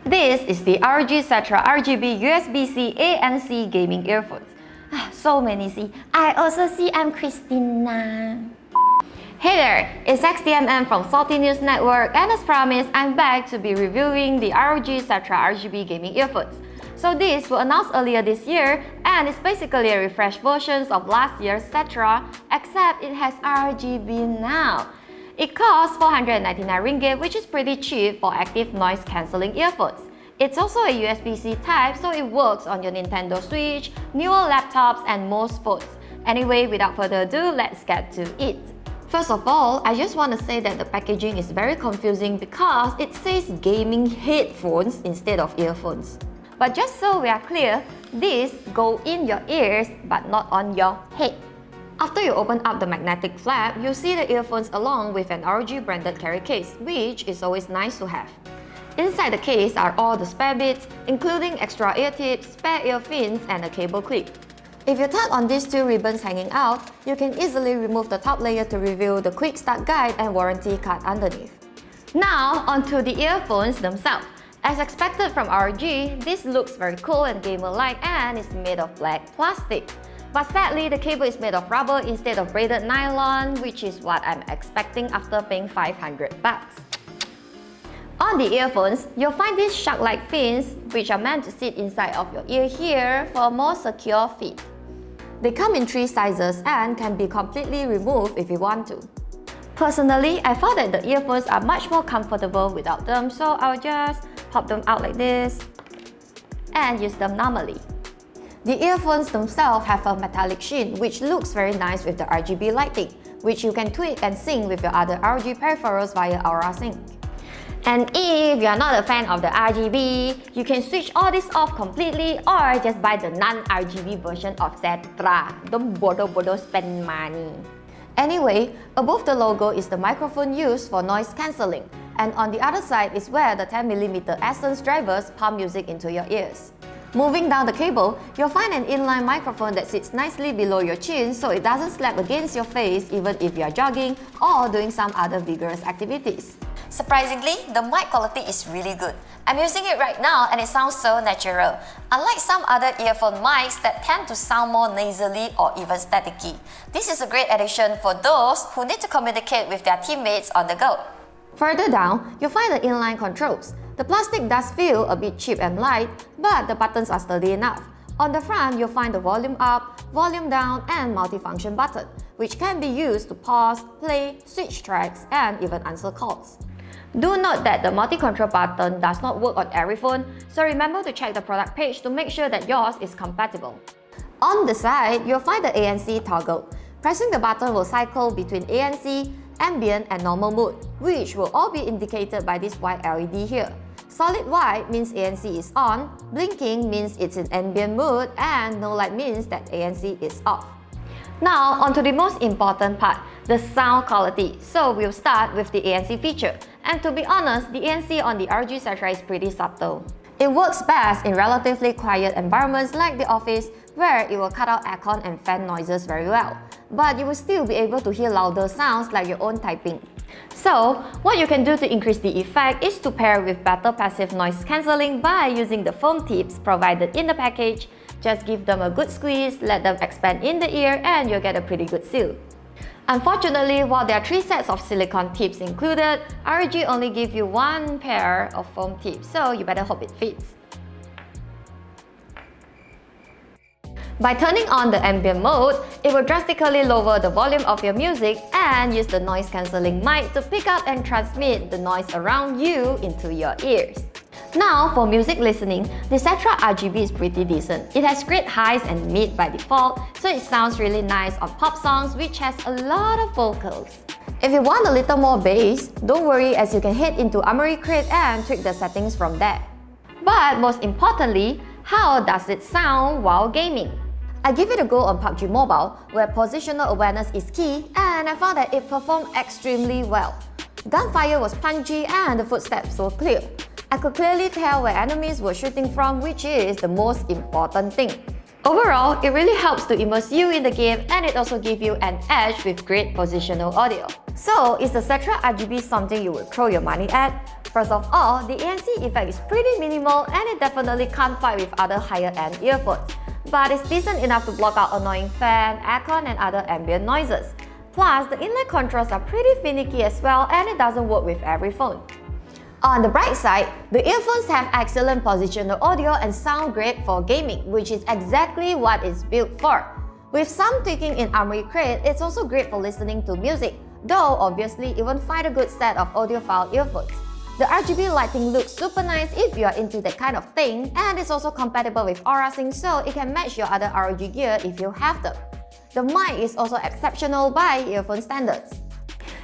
This is the ROG Cetra RGB USB-C ANC gaming earphones. So many C. I also see I'm Christina. Hey there, it's XDMM from Salty News Network, and as promised, I'm back to be reviewing the ROG Cetra RGB gaming earphones. So these were announced earlier this year, and it's basically a refreshed version of last year's Cetra, except it has RGB now. It costs 499 ringgit, which is pretty cheap for active noise cancelling earphones. It's also a USB-C type, so it works on your Nintendo Switch, newer laptops, and most phones. Anyway, without further ado, let's get to it. First of all, I just want to say that the packaging is very confusing because it says gaming headphones instead of earphones. But just so we are clear, these go in your ears but not on your head. After you open up the magnetic flap, you'll see the earphones along with an ROG branded carry case, which is always nice to have. Inside the case are all the spare bits, including extra ear tips, spare ear fins, and a cable clip. If you tug on these two ribbons hanging out, you can easily remove the top layer to reveal the quick start guide and warranty card underneath. Now, onto the earphones themselves. As expected from ROG, this looks very cool and gamer-like and is made of black plastic. But sadly, the cable is made of rubber instead of braided nylon, which is what I'm expecting after paying 500 bucks. On the earphones, you'll find these shark-like fins, which are meant to sit inside of your ear here for a more secure fit. They come in 3 sizes and can be completely removed if you want to. Personally, I found that the earphones are much more comfortable without them, so I'll just pop them out like this and use them normally. The earphones themselves have a metallic sheen, which looks very nice with the RGB lighting, which you can tweak and sync with your other ROG peripherals via Aura Sync. And if you're not a fan of the RGB, you can switch all this off completely or just buy the non-RGB version of Cetra. Don't bother spend money. Anyway, above the logo is the microphone used for noise cancelling, and on the other side is where the 10mm Essence drivers pump music into your ears. Moving down the cable, you'll find an inline microphone that sits nicely below your chin so it doesn't slap against your face even if you're jogging or doing some other vigorous activities. Surprisingly, the mic quality is really good. I'm using it right now and it sounds so natural, unlike some other earphone mics that tend to sound more nasally or even staticky. This is a great addition for those who need to communicate with their teammates on the go. Further down, you'll find the inline controls. The plastic does feel a bit cheap and light, but the buttons are sturdy enough. On the front, you'll find the volume up, volume down, and multifunction button, which can be used to pause, play, switch tracks, and even answer calls. Do note that the multi-control button does not work on every phone, so remember to check the product page to make sure that yours is compatible. On the side, you'll find the ANC toggle. Pressing the button will cycle between ANC, Ambient, and normal mode, which will all be indicated by this white LED here. Solid white means ANC is on, blinking means it's in ambient mode, and no light means that ANC is off. Now, onto the most important part, the sound quality. So we'll start with the ANC feature. And to be honest, the ANC on the ROG Cetra is pretty subtle. It works best in relatively quiet environments like the office, where it will cut out aircon and fan noises very well. But you will still be able to hear louder sounds like your own typing. So, what you can do to increase the effect is to pair with better passive noise cancelling by using the foam tips provided in the package. Just give them a good squeeze, let them expand in the ear, and you'll get a pretty good seal. Unfortunately, while there are 3 sets of silicone tips included, ROG only gives you 1 pair of foam tips, so you better hope it fits. By turning on the ambient mode, it will drastically lower the volume of your music and use the noise cancelling mic to pick up and transmit the noise around you into your ears. Now, for music listening, the Cetra RGB is pretty decent. It has great highs and mid by default, so it sounds really nice on pop songs which has a lot of vocals. If you want a little more bass, don't worry as you can head into Armoury Crate and tweak the settings from there. But most importantly, how does it sound while gaming? I give it a go on PUBG Mobile, where positional awareness is key, and I found that it performed extremely well. Gunfire was punchy and the footsteps were clear. I could clearly tell where enemies were shooting from, which is the most important thing. Overall, it really helps to immerse you in the game, and it also gives you an edge with great positional audio. So, is the Cetra RGB something you would throw your money at? First of all, the ANC effect is pretty minimal and it definitely can't fight with other higher-end earphones. But it's decent enough to block out annoying fan, aircon and other ambient noises. Plus, the inlet controls are pretty finicky as well and it doesn't work with every phone. On the bright side, the earphones have excellent positional audio and sound great for gaming, which is exactly what it's built for. With some tweaking in armory crate, it's also great for listening to music, though obviously you won't find a good set of audiophile earphones. The RGB lighting looks super nice if you are into that kind of thing, and it's also compatible with Aura Sync so it can match your other ROG gear if you have them. The mic is also exceptional by earphone standards.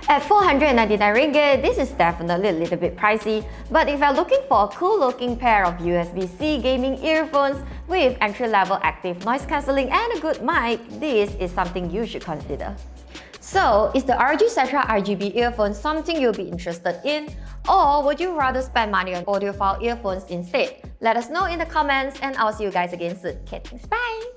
At 499 ringgit, this is definitely a little bit pricey, but if you're looking for a cool-looking pair of USB-C gaming earphones with entry-level active noise cancelling and a good mic, this is something you should consider. So, is the ROG Cetra RGB earphone something you'll be interested in? Or would you rather spend money on audiophile earphones instead? Let us know in the comments and I'll see you guys again soon. Okay, thanks, bye!